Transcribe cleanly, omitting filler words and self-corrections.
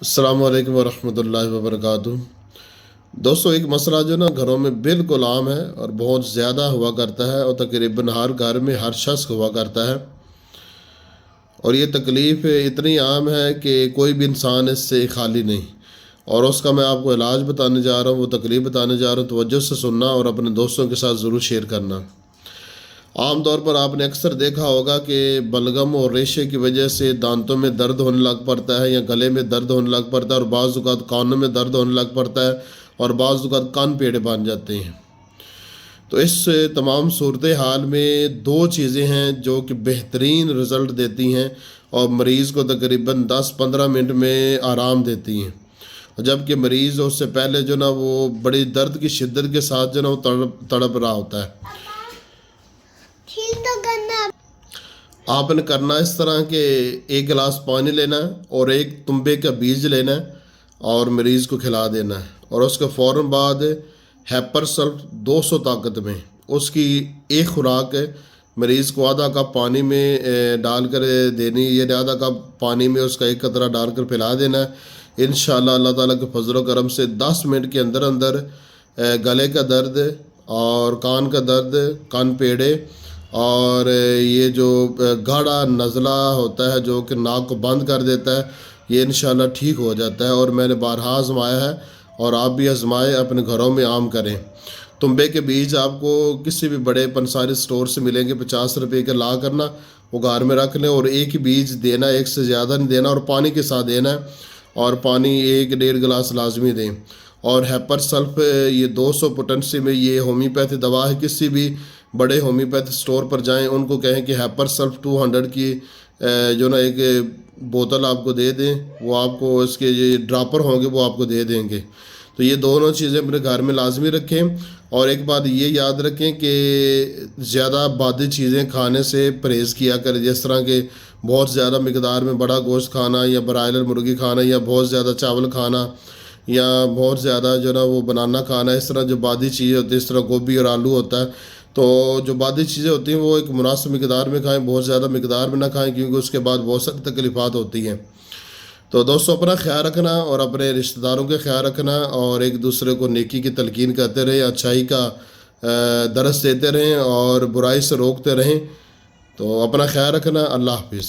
السلام علیکم ورحمۃ اللہ وبرکاتہ۔ دوستو، ایک مسئلہ جو نا گھروں میں بالکل عام ہے اور بہت زیادہ ہوا کرتا ہے، اور تقریباً ہر گھر میں ہر شخص ہوا کرتا ہے، اور یہ تکلیف اتنی عام ہے کہ کوئی بھی انسان اس سے خالی نہیں، اور اس کا میں آپ کو علاج بتانے جا رہا ہوں، وہ تکلیف بتانے جا رہا ہوں۔ توجہ سے سننا اور اپنے دوستوں کے ساتھ ضرور شیئر کرنا۔ عام طور پر آپ نے اکثر دیکھا ہوگا کہ بلغم اور ریشے کی وجہ سے دانتوں میں درد ہونے لگ پڑتا ہے، یا گلے میں درد ہونے لگ پڑتا ہے، اور بعض اوقات کانوں میں درد ہونے لگ پڑتا ہے، اور بعض اوقات کان پیڑے بن جاتے ہیں۔ تو اس تمام صورتحال میں دو چیزیں ہیں جو کہ بہترین رزلٹ دیتی ہیں اور مریض کو تقریباً 10-15 منٹ میں آرام دیتی ہیں، جبکہ مریض اس سے پہلے جو نا وہ بڑی درد کی شدت کے ساتھ جو نا وہ تڑپ رہا ہوتا ہے۔ آپ نے کرنا اس طرح کہ ایک گلاس پانی لینا ہے اور ایک تنبے کا بیج لینا ہے اور مریض کو کھلا دینا ہے، اور اس کے فوراً بعد ہیپر سلف 200 طاقت میں اس کی ایک خوراک ہے، مریض کو آدھا کپ پانی میں ڈال کر دینی، یہ آدھا کپ پانی میں اس کا ایک قطرہ ڈال کر پلا دینا ہے۔ انشاءاللہ اللہ تعالیٰ کے فضل و کرم سے 10 منٹ کے اندر اندر گلے کا درد اور کان کا درد، کان پیڑے اور یہ جو گاڑھا نزلہ ہوتا ہے جو کہ ناک کو بند کر دیتا ہے، یہ انشاءاللہ ٹھیک ہو جاتا ہے، اور میں نے بارہا آزمایا ہے، اور آپ بھی آزمائیں، اپنے گھروں میں عام کریں۔ تنبے کے بیج آپ کو کسی بھی بڑے پنساری سٹور سے ملیں گے، 50 روپے کے لا کرنا، وہ گھر میں رکھ لیں، اور ایک ہی بیج دینا، ایک سے زیادہ نہیں دینا، اور پانی کے ساتھ دینا ہے، اور پانی 1-1.5 گلاس لازمی دیں۔ اور ہیپر سلف یہ 200 پوٹنسی میں یہ ہومیوپیتھی دوا ہے، کسی بھی بڑے ہومیوپیتھی سٹور پر جائیں، ان کو کہیں کہ ہیپر سلف 200 کی جو نا ایک بوتل آپ کو دے دیں، وہ آپ کو اس کے یہ ڈراپر ہوں گے وہ آپ کو دے دیں گے۔ تو یہ دونوں چیزیں اپنے گھر میں لازمی رکھیں، اور ایک بات یہ یاد رکھیں کہ زیادہ بادی چیزیں کھانے سے پرہیز کیا کریں، جس طرح کہ بہت زیادہ مقدار میں بڑا گوشت کھانا، یا برائلر مرغی کھانا، یا بہت زیادہ چاول کھانا، یا بہت زیادہ جو نا وہ بنانا کھانا، اس طرح جو بادی چیزیں ہوتی ہیں، اس طرح گوبھی اور آلو ہوتا ہے، تو جو بادی چیزیں ہوتی ہیں وہ ایک مناسب مقدار میں کھائیں، بہت زیادہ مقدار میں نہ کھائیں، کیونکہ اس کے بعد بہت ساری تکلیفات ہوتی ہیں۔ تو دوستو، اپنا خیال رکھنا اور اپنے رشتہ داروں کا خیال رکھنا، اور ایک دوسرے کو نیکی کی تلقین کرتے رہیں، اچھائی کا درس دیتے رہیں، اور برائی سے روکتے رہیں۔ تو اپنا خیال رکھنا۔ اللہ حافظ۔